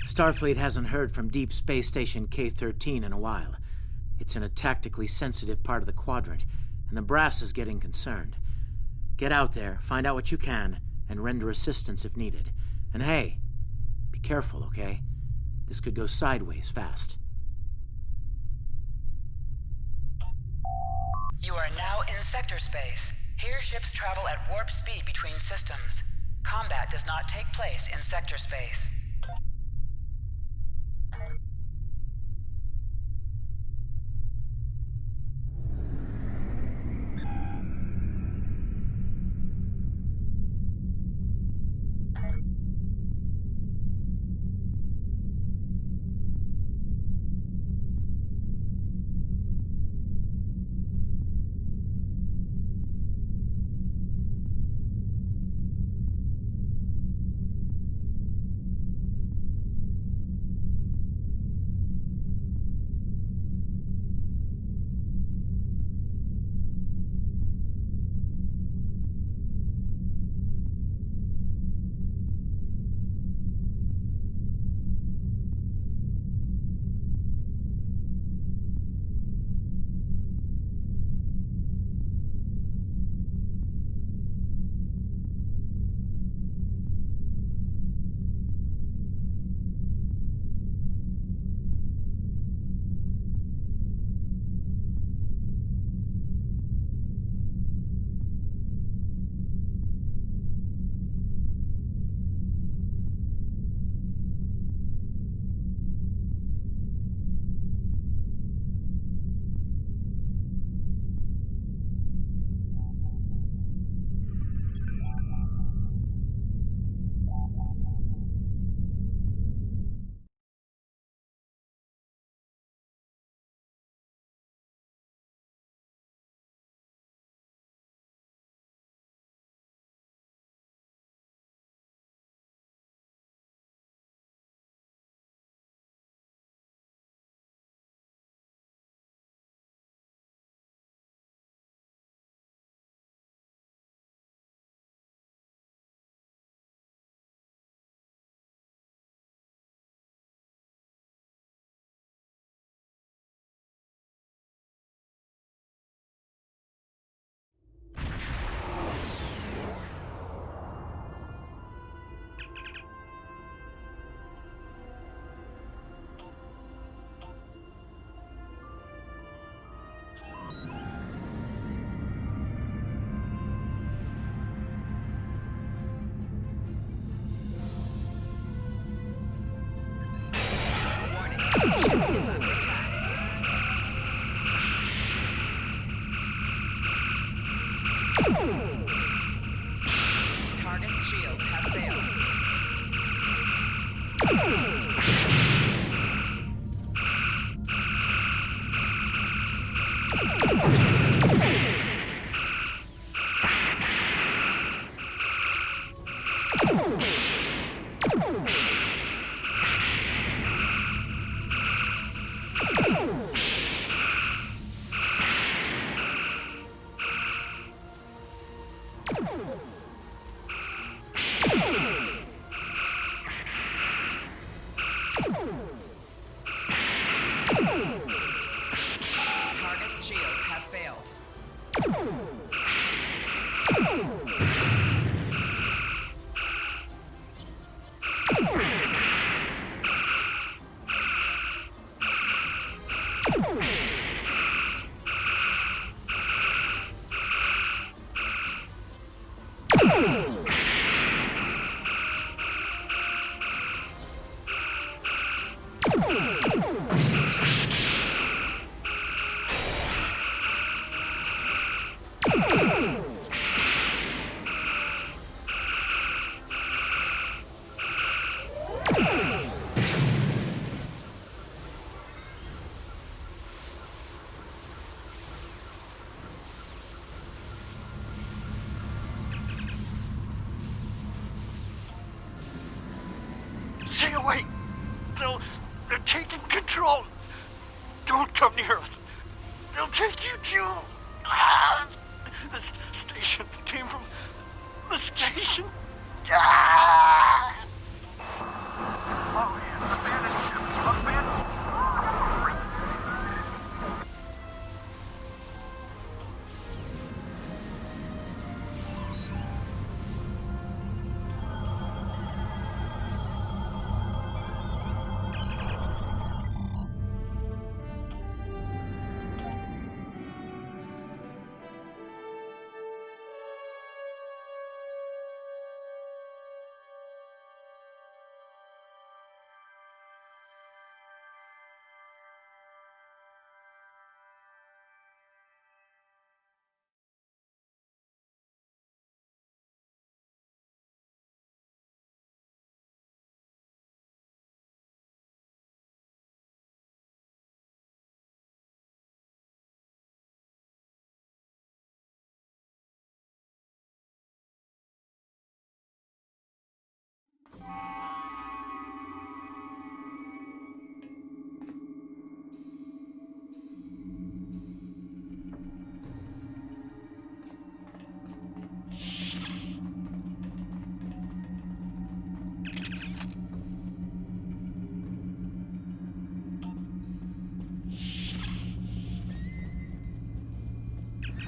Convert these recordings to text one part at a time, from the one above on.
Starfleet hasn't heard from Deep Space Station K-13 in a while. It's in a tactically sensitive part of the quadrant, and the brass is getting concerned. Get out there, find out what you can, and render assistance if needed. And hey, be careful, okay? This could go sideways fast. You are now in sector space. Here ships travel at warp speed between systems. Combat does not take place in sector space. Target's shield has failed. Target's shields have failed. Stay away! They're taking control! Don't come near us! They'll take you too! This station came from the station! Oh, yeah.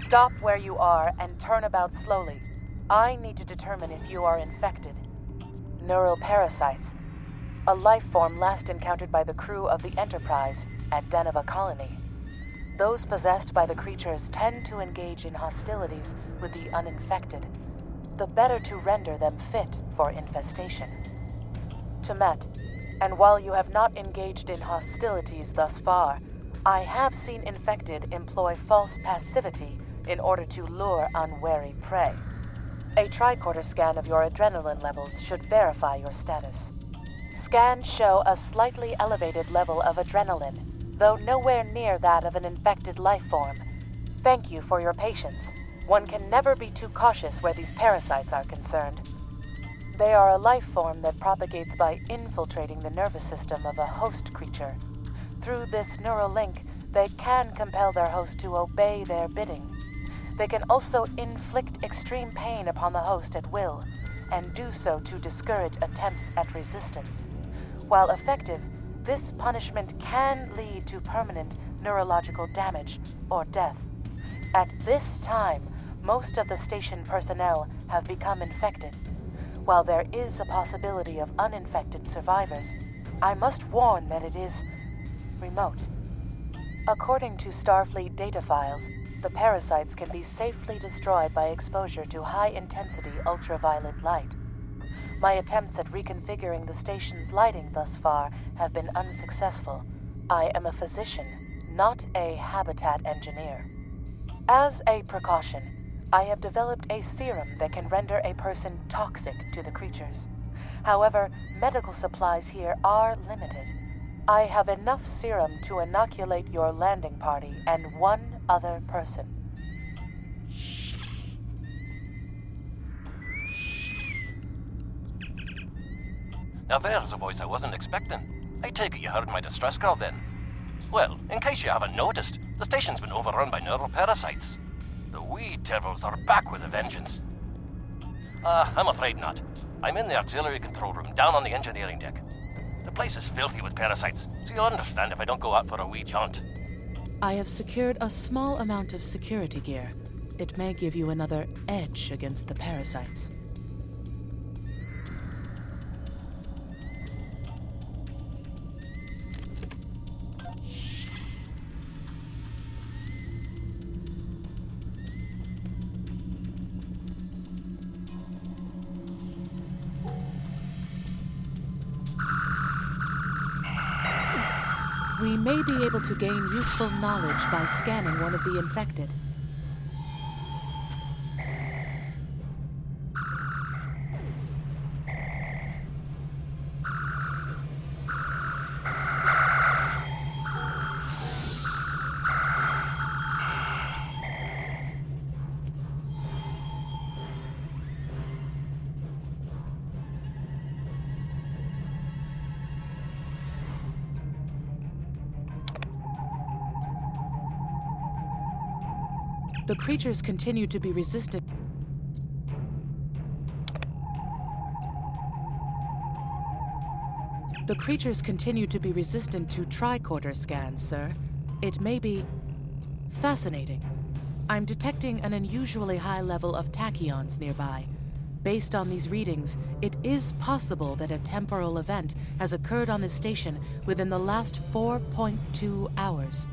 Stop where you are and turn about slowly. I need to determine if you are infected. Neural parasites. A life form last encountered by the crew of the Enterprise at Deneva Colony. Those possessed by the creatures tend to engage in hostilities with the uninfected, the better to render them fit for infestation. Temet, and while you have not engaged in hostilities thus far, I have seen infected employ false passivity in order to lure unwary prey. A tricorder scan of your adrenaline levels should verify your status. Scans show a slightly elevated level of adrenaline, though nowhere near that of an infected life form. Thank you for your patience. One can never be too cautious where these parasites are concerned. They are a life form that propagates by infiltrating the nervous system of a host creature. Through this neural link, they can compel their host to obey their bidding. They can also inflict extreme pain upon the host at will, and do so to discourage attempts at resistance. While effective, this punishment can lead to permanent neurological damage or death. At this time, most of the station personnel have become infected. While there is a possibility of uninfected survivors, I must warn that it is remote. According to Starfleet data files, the parasites can be safely destroyed by exposure to high-intensity ultraviolet light. My attempts at reconfiguring the station's lighting thus far have been unsuccessful. I am a physician, not a habitat engineer. As a precaution, I have developed a serum that can render a person toxic to the creatures. However, medical supplies here are limited. I have enough serum to inoculate your landing party and one other person. Now there's a voice I wasn't expecting. I take it you heard my distress call then. Well, in case you haven't noticed, the station's been overrun by neural parasites. The wee devils are back with a vengeance. I'm afraid not. I'm in the auxiliary control room down on the engineering deck. The place is filthy with parasites, so you'll understand if I don't go out for a wee jaunt. I have secured a small amount of security gear. It may give you another edge against the parasites. We may be able to gain useful knowledge by scanning one of the infected. The creatures continue to be resistant. The creatures continue to be resistant to tricorder scans, sir. It may be fascinating. I'm detecting an unusually high level of tachyons nearby. Based on these readings, it is possible that a temporal event has occurred on the station within the last 4.2 hours.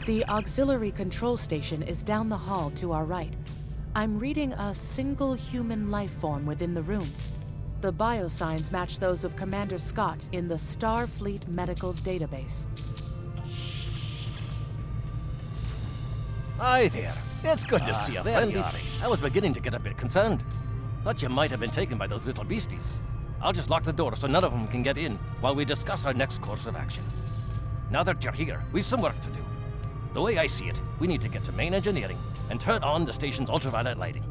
The auxiliary control station is down the hall to our right. I'm reading a single human life form within the room. The biosigns match those of Commander Scott in the Starfleet Medical Database. Hi there. It's good to see a friendly face. I was beginning to get a bit concerned. Thought you might have been taken by those little beasties. I'll just lock the door so none of them can get in while we discuss our next course of action. Now that you're here, we've some work to do. The way I see it, we need to get to main engineering and turn on the station's ultraviolet lighting.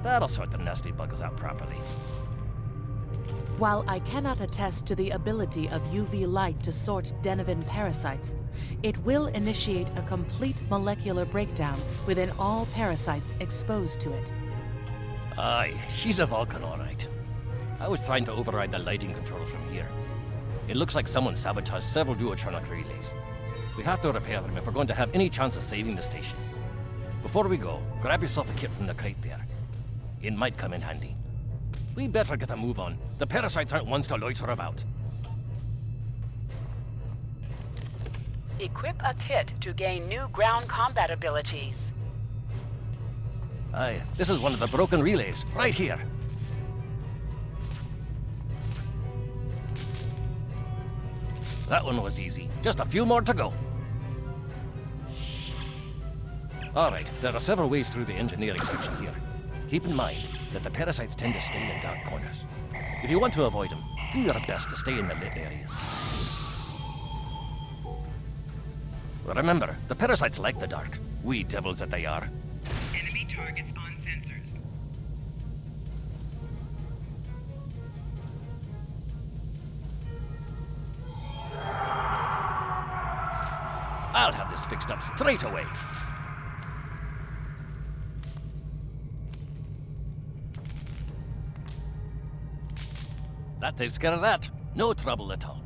That'll sort the nasty buggers out properly. While I cannot attest to the ability of UV light to sort Denivan parasites, it will initiate a complete molecular breakdown within all parasites exposed to it. Aye, she's a Vulcan, all right. I was trying to override the lighting controls from here. It looks like someone sabotaged several duotronic relays. We have to repair them if we're going to have any chance of saving the station. Before we go, grab yourself a kit from the crate there. It might come in handy. We better get a move on. The parasites aren't ones to loiter about. Equip a kit to gain new ground combat abilities. Aye, this is one of the broken relays, right here. That one was easy. Just a few more to go. Alright, there are several ways through the engineering section here. Keep in mind that the parasites tend to stay in dark corners. If you want to avoid them, do your best to stay in the lit areas. Remember, the parasites like the dark. Wee devils that they are. Enemy targets on sensors. I'll have this fixed up straight away. That takes care of that. No trouble at all.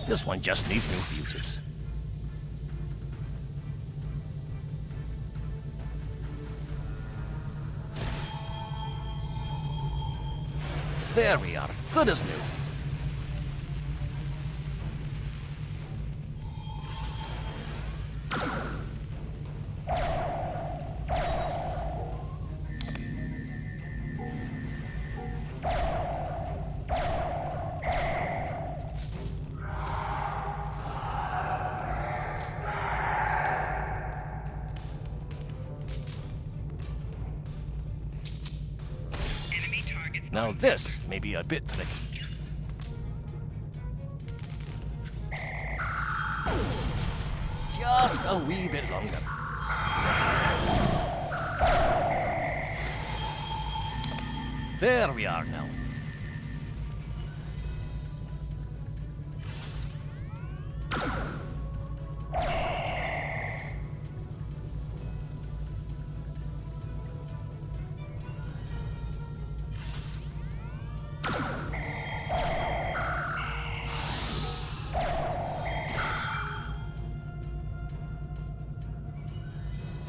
This one just needs new fuses. There we are. Good as new. Now this may be a bit tricky. Just a wee bit longer. There we are now.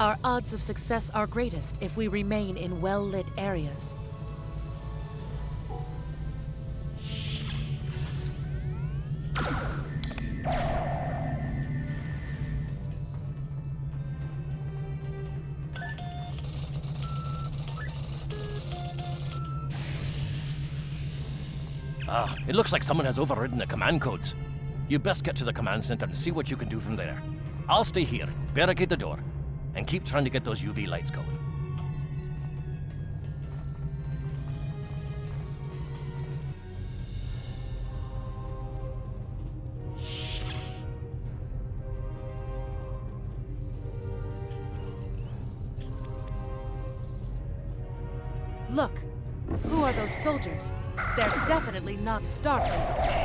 Our odds of success are greatest if we remain in well-lit areas. It looks like someone has overridden the command codes. You best get to the command center and see what you can do from there. I'll stay here, barricade the door, and keep trying to get those UV lights going. Look! Who are those soldiers? They're definitely not Starfleet.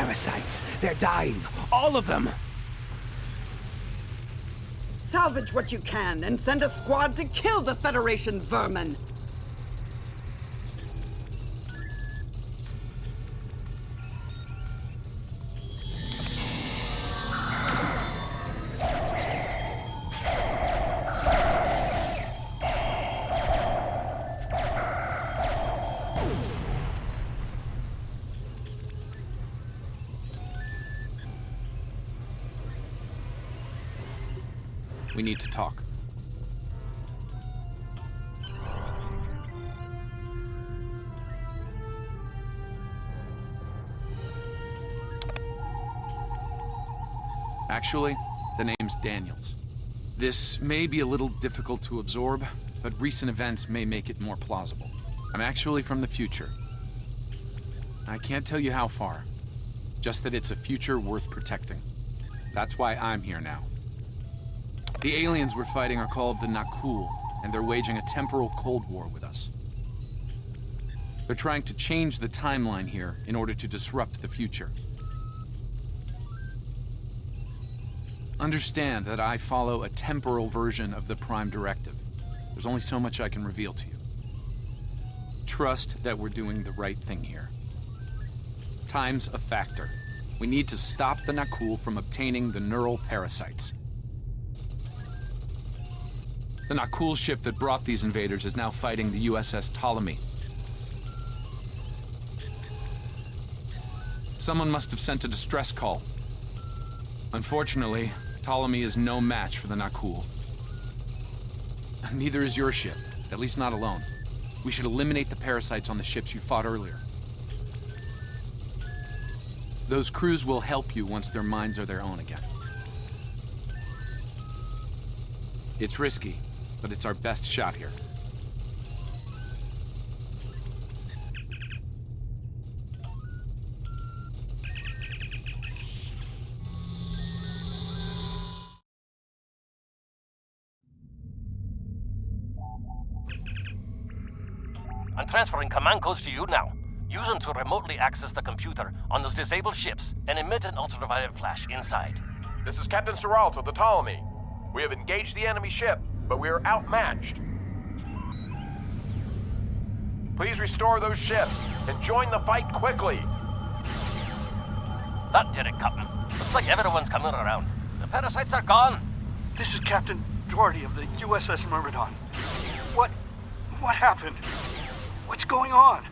parasites. They're dying. All of them. Salvage what you can and send a squad to kill the Federation vermin. We need to talk. Actually, the name's Daniels. This may be a little difficult to absorb, but recent events may make it more plausible. I'm actually from the future. I can't tell you how far, just that it's a future worth protecting. That's why I'm here now. The aliens we're fighting are called the Nakul, and they're waging a temporal Cold War with us. They're trying to change the timeline here in order to disrupt the future. Understand that I follow a temporal version of the Prime Directive. There's only so much I can reveal to you. Trust that we're doing the right thing here. Time's a factor. We need to stop the Nakul from obtaining the neural parasites. The Nakul ship that brought these invaders is now fighting the USS Ptolemy. Someone must have sent a distress call. Unfortunately, Ptolemy is no match for the Nakul. Neither is your ship, at least not alone. We should eliminate the parasites on the ships you fought earlier. Those crews will help you once their minds are their own again. It's risky, but it's our best shot here. I'm transferring command codes to you now. Use them to remotely access the computer on those disabled ships and emit an ultraviolet flash inside. This is Captain Seralt of the Ptolemy. We have engaged the enemy ship, but we are outmatched. Please restore those ships and join the fight quickly. That did it, Captain. Looks like everyone's coming around. The parasites are gone. This is Captain Doherty of the USS Myrmidon. What happened? What's going on?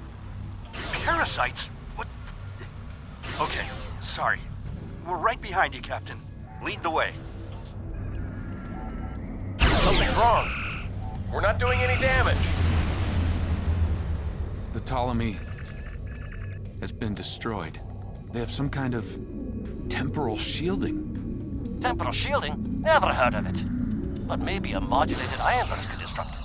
Parasites? What? Okay, sorry. We're right behind you, Captain. Lead the way. Something's wrong. We're not doing any damage. The Ptolemy has been destroyed. They have some kind of temporal shielding. Temporal shielding? Never heard of it. But maybe a modulated ion burst could disrupt it.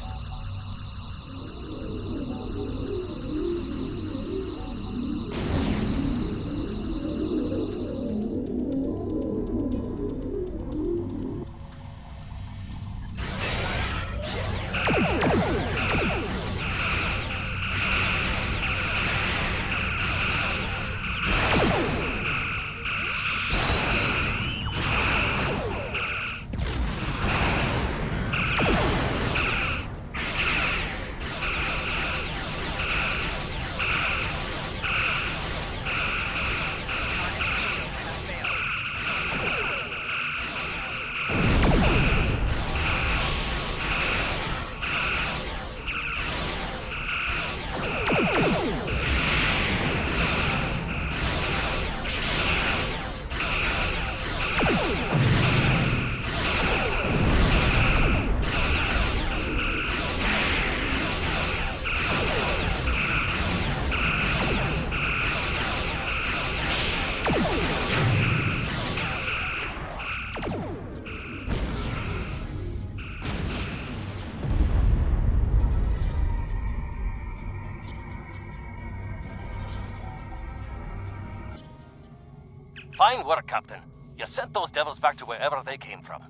Fine work, Captain. You sent those devils back to wherever they came from.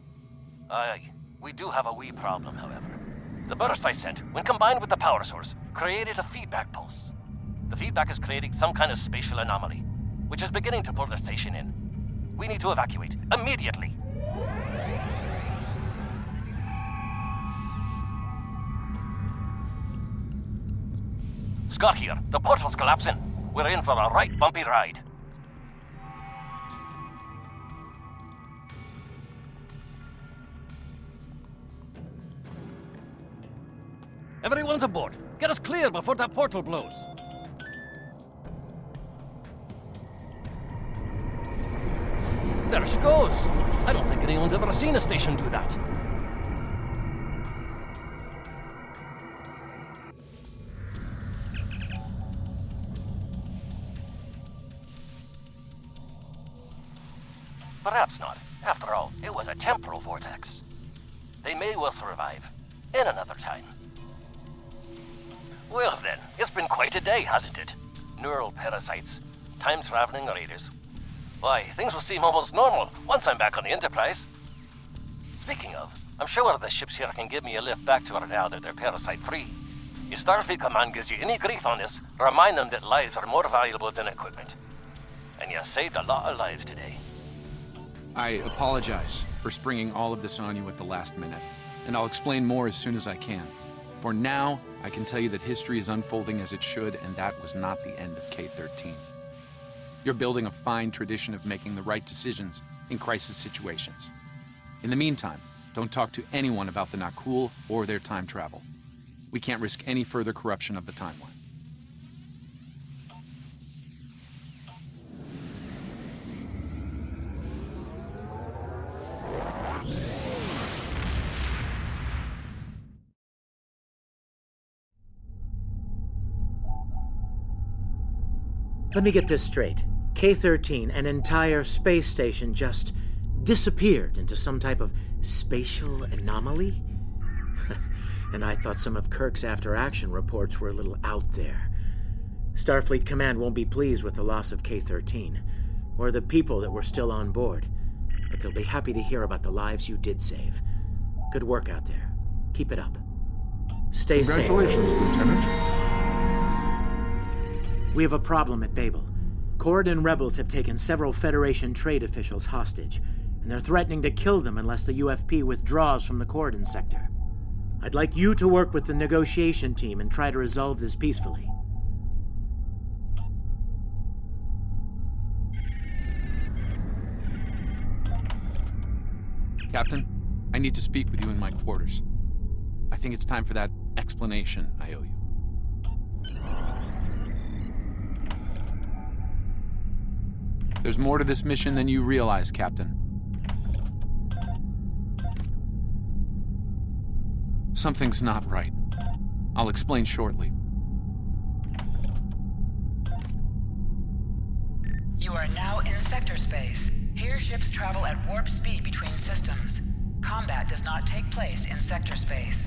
Aye, we do have a wee problem, however. The burst I sent, when combined with the power source, created a feedback pulse. The feedback is creating some kind of spatial anomaly. which is beginning to pull the station in. We need to evacuate immediately. Scott here. The portal's collapsing. We're in for a right bumpy ride. Everyone's aboard. Get us clear before that portal blows. There she goes. I don't think anyone's ever seen a station do that. Perhaps not. After all, it was a temporal vortex. They may well survive. In another time. Well then, it's been quite a day, hasn't it? Neural parasites, time-traveling raiders. Why, things will seem almost normal once I'm back on the Enterprise. Speaking of, I'm sure the ships here can give me a lift back to her now that they're parasite-free. If Starfleet Command gives you any grief on this, remind them that lives are more valuable than equipment. And you saved a lot of lives today. I apologize for springing all of this on you at the last minute, and I'll explain more as soon as I can. For now, I can tell you that history is unfolding as it should, and that was not the end of K-13. You're building a fine tradition of making the right decisions in crisis situations. In the meantime, don't talk to anyone about the Nakul or their time travel. We can't risk any further corruption of the timeline. Let me get this straight. K-13, an entire space station, just disappeared into some type of spatial anomaly? And I thought some of Kirk's after-action reports were a little out there. Starfleet Command won't be pleased with the loss of K-13, or the people that were still on board, but they'll be happy to hear about the lives you did save. Good work out there. Keep it up. Stay safe. Congratulations, Lieutenant. We have a problem at Babel. Corridon rebels have taken several Federation trade officials hostage, and they're threatening to kill them unless the UFP withdraws from the Corridon sector. I'd like you to work with the negotiation team and try to resolve this peacefully. Captain, I need to speak with you in my quarters. I think it's time for that explanation I owe you. There's more to this mission than you realize, Captain. Something's not right. I'll explain shortly. You are now in sector space. Here ships travel at warp speed between systems. Combat does not take place in sector space.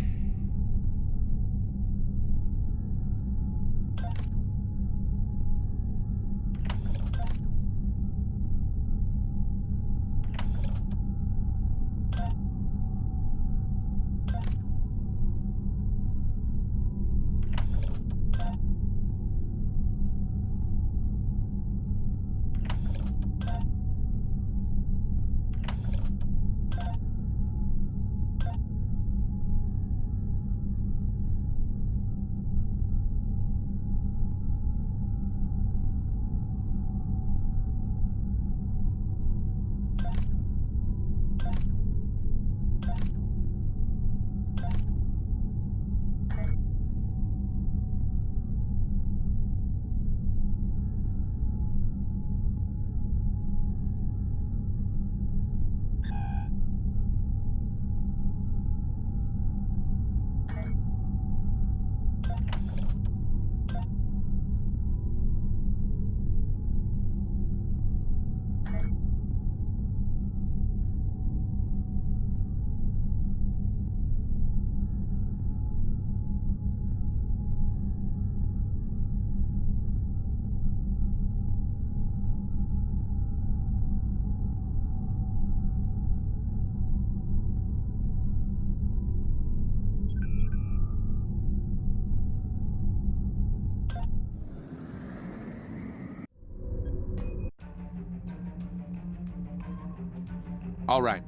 All right.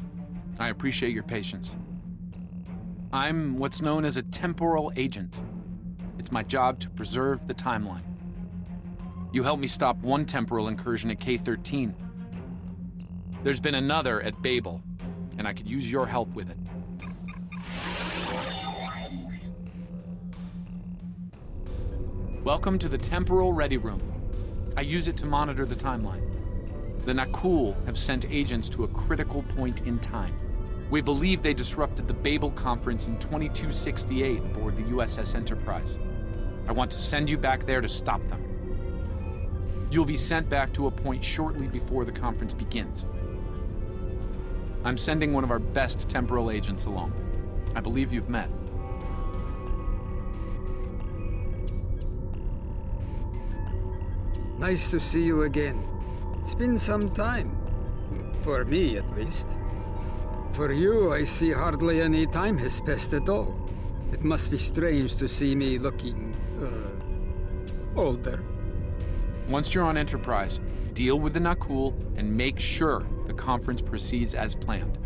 I appreciate your patience. I'm what's known as a temporal agent. It's my job to preserve the timeline. You helped me stop one temporal incursion at K-13. There's been another at Babel, and I could use your help with it. Welcome to the Temporal Ready Room. I use it to monitor the timeline. The Nakul have sent agents to a critical point in time. We believe they disrupted the Babel conference in 2268 aboard the USS Enterprise. I want to send you back there to stop them. You'll be sent back to a point shortly before the conference begins. I'm sending one of our best temporal agents along. I believe you've met. Nice to see you again. It's been some time. For me, at least. For you, I see hardly any time has passed at all. It must be strange to see me looking, older. Once you're on Enterprise, deal with the Nakul and make sure the conference proceeds as planned.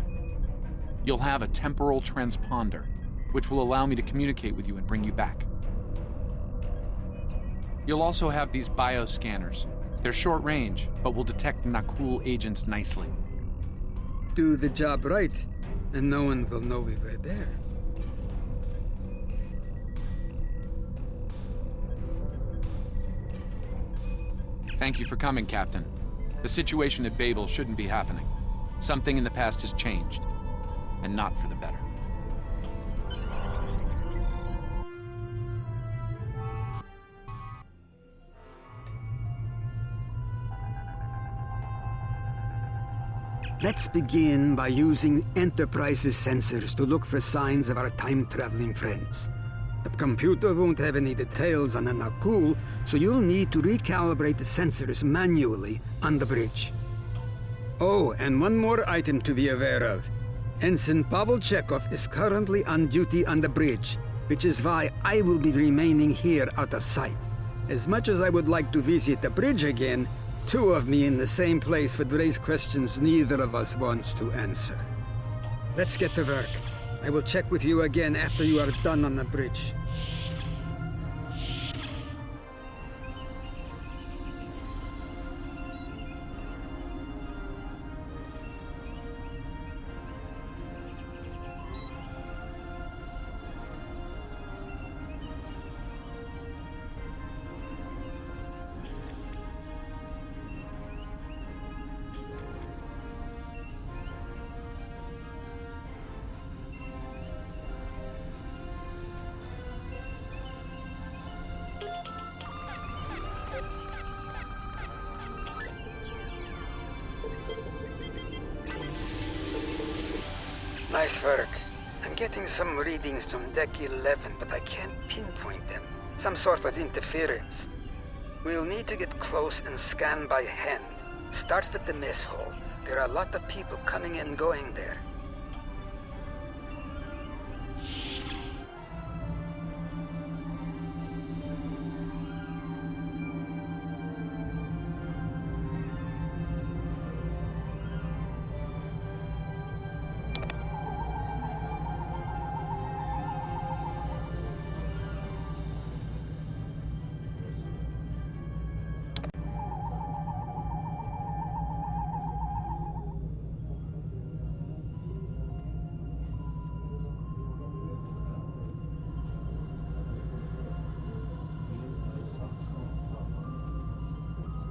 You'll have a temporal transponder, which will allow me to communicate with you and bring you back. You'll also have these bioscanners. They're short range, but will detect Nakul agents nicely. Do the job right, and no one will know we were there. Thank you for coming, Captain. The situation at Babel shouldn't be happening. Something in the past has changed, and not for the better. Let's begin by using Enterprise's sensors to look for signs of our time-traveling friends. The computer won't have any details on the Nakul, so you'll need to recalibrate the sensors manually on the bridge. Oh, and one more item to be aware of. Ensign Pavel Chekhov is currently on duty on the bridge, which is why I will be remaining here out of sight. As much as I would like to visit the bridge again, two of me in the same place would raise questions neither of us wants to answer. Let's get to work. I will check with you again after you are done on the bridge. Nice work. I'm getting some readings from Deck 11, but I can't pinpoint them. Some sort of interference. We'll need to get close and scan by hand. Start with the mess hall. There are a lot of people coming and going there.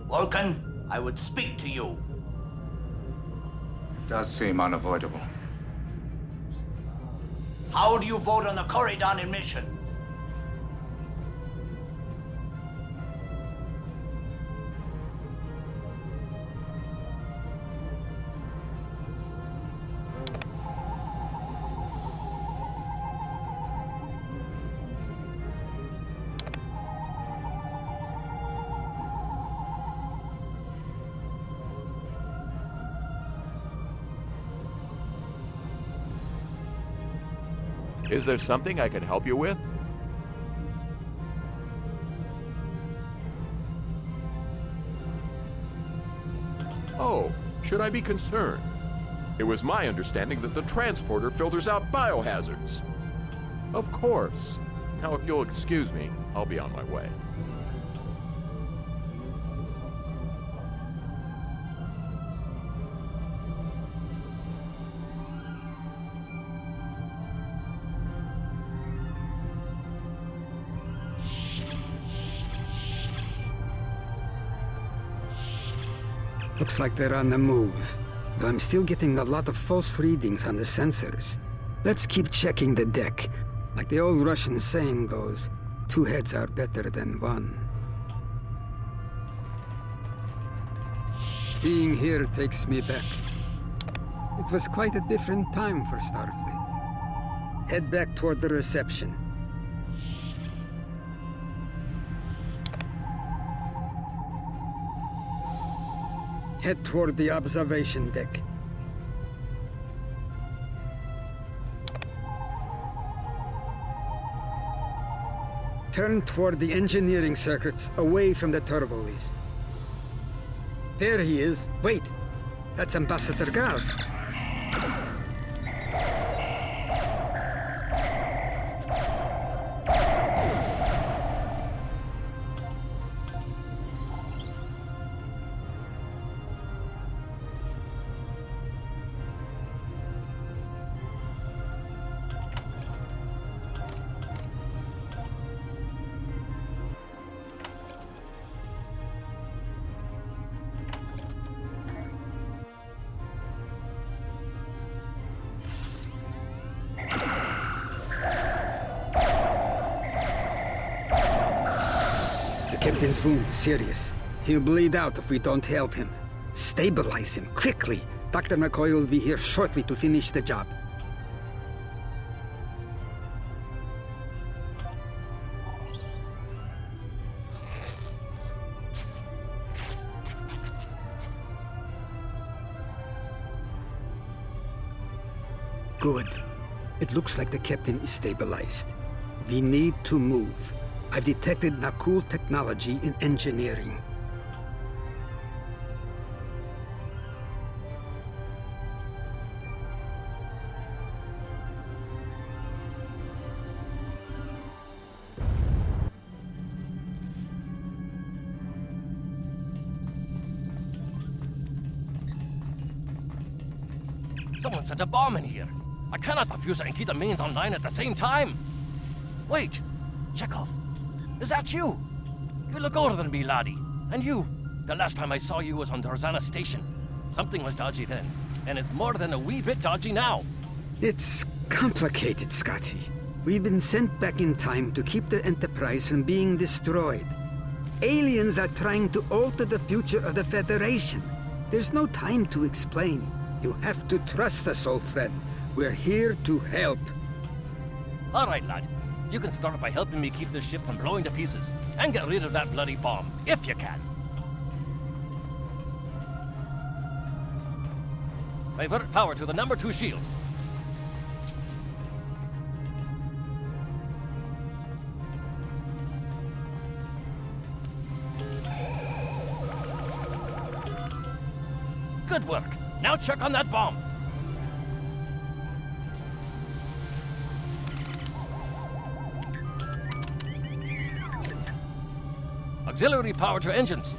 Vulcan, I would speak to you. Does seem unavoidable. How do you vote on the Corridon mission? Is there something I can help you with? Oh, should I be concerned? It was my understanding that the transporter filters out biohazards. Of course. Now, if you'll excuse me, I'll be on my way. Looks like they're on the move, though I'm still getting a lot of false readings on the sensors. Let's keep checking the deck. Like the old Russian saying goes, 2 heads are better than 1. Being here takes me back. It was quite a different time for Starfleet. Head back toward the reception. Head toward the observation deck. Turn toward the engineering circuits, away from the turbo lift. There he is. Wait, that's Ambassador Gav. Captain's wound is serious. He'll bleed out if we don't help him. Stabilize him, quickly. Dr. McCoy will be here shortly to finish the job. Good. It looks like the captain is stabilized. We need to move. I've detected Nakul technology in engineering. Someone set a bomb in here. I cannot defuse it and keep the mains online at the same time. Wait, Chekhov. Is that you? You look older than me, laddie. And you, the last time I saw you was on Dorzana Station. Something was dodgy then, and it's more than a wee bit dodgy now. It's complicated, Scotty. We've been sent back in time to keep the Enterprise from being destroyed. Aliens are trying to alter the future of the Federation. There's no time to explain. You have to trust us, old friend. We're here to help. All right, lad. You can start by helping me keep this ship from blowing to pieces, and get rid of that bloody bomb, if you can. Divert power to the number 2 shield. Good work. Now check on that bomb. Auxiliary power to engines.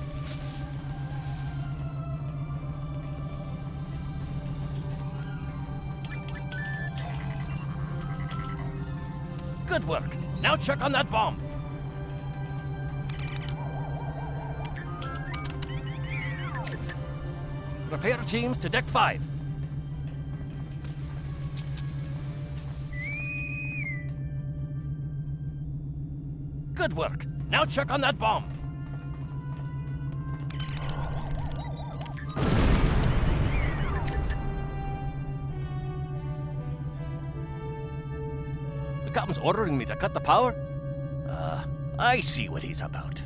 Good work. Now check on that bomb. Repair teams to deck 5. Good work. Now check on that bomb. The captain's ordering me to cut the power? I see what he's about.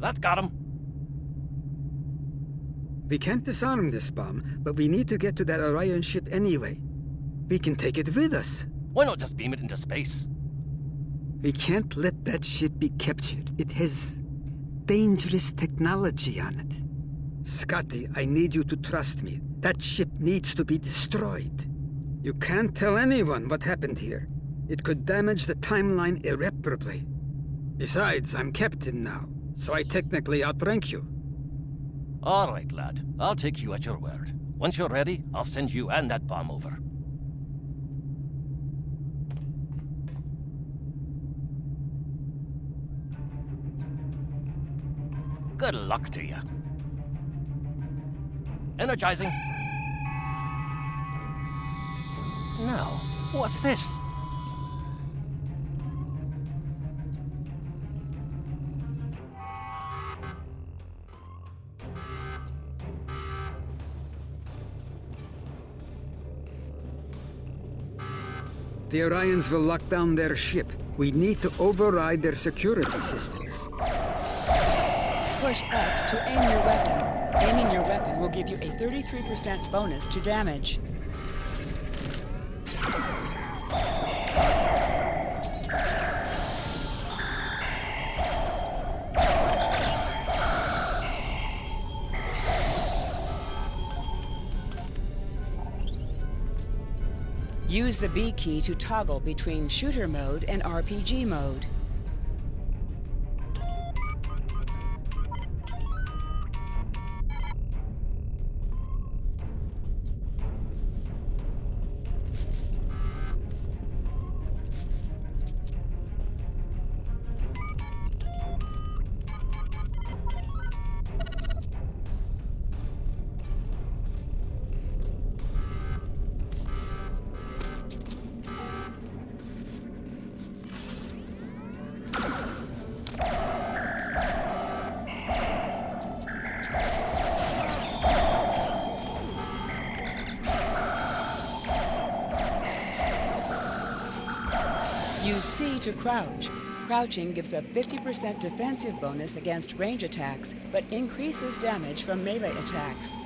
That got him. We can't disarm this bomb, but we need to get to that Orion ship anyway. We can take it with us. Why not just beam it into space? We can't let that ship be captured. It has dangerous technology on it. Scotty, I need you to trust me. That ship needs to be destroyed. You can't tell anyone what happened here. It could damage the timeline irreparably. Besides, I'm captain now, so I technically outrank you. All right, lad. I'll take you at your word. Once you're ready, I'll send you and that bomb over. Good luck to you. Energizing. Now, what's this? The Orions will lock down their ship. We need to override their security systems. Push X to aim your weapon. Aiming your weapon will give you a 33% bonus to damage. Use the B key to toggle between shooter mode and RPG mode. Use C to crouch. Crouching gives a 50% defensive bonus against range attacks, but increases damage from melee attacks.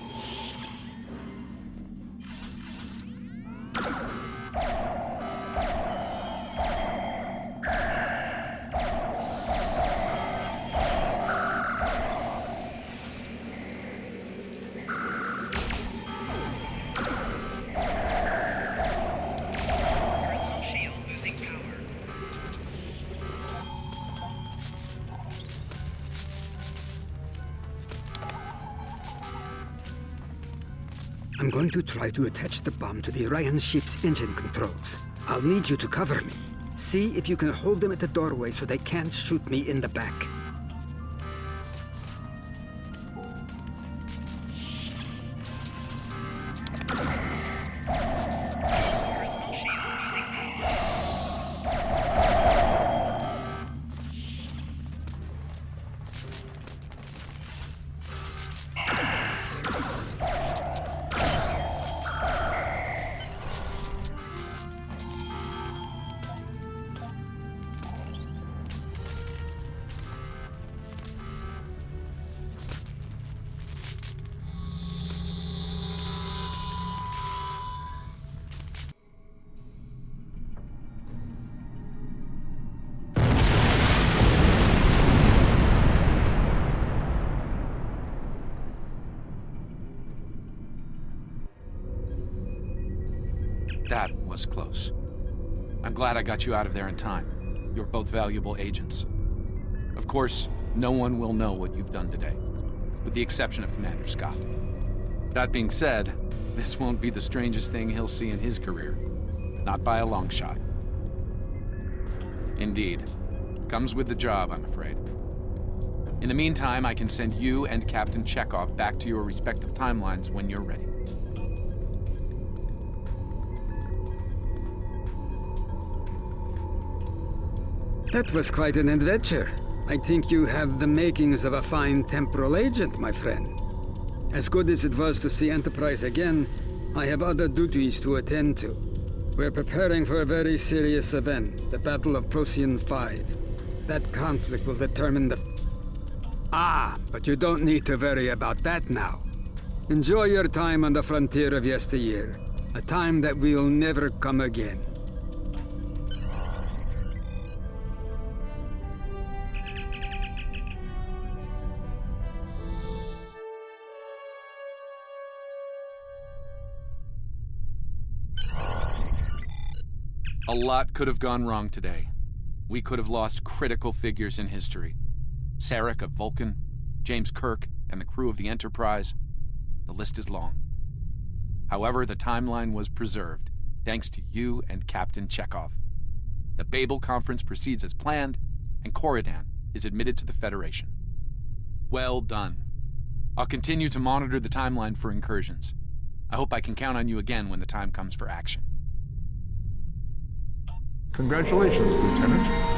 I'm going to try to attach the bomb to the Orion ship's engine controls. I'll need you to cover me. See if you can hold them at the doorway so they can't shoot me in the back. That was close. I'm glad I got you out of there in time. You're both valuable agents. Of course, no one will know what you've done today, with the exception of Commander Scott. That being said, this won't be the strangest thing he'll see in his career. Not by a long shot. Indeed. Comes with the job, I'm afraid. In the meantime, I can send you and Captain Chekhov back to your respective timelines when you're ready. That was quite an adventure. I think you have the makings of a fine temporal agent, my friend. As good as it was to see Enterprise again, I have other duties to attend to. We're preparing for a very serious event, the Battle of Procyon 5. That conflict will determine the... Ah, but you don't need to worry about that now. Enjoy your time on the frontier of yesteryear. A time that will never come again. A lot could have gone wrong today. We could have lost critical figures in history. Sarek of Vulcan, James Kirk, and the crew of the Enterprise. The list is long. However, the timeline was preserved, thanks to you and Captain Chekhov. The Babel Conference proceeds as planned, and Corridan is admitted to the Federation. Well done. I'll continue to monitor the timeline for incursions. I hope I can count on you again when the time comes for action. Congratulations, Lieutenant.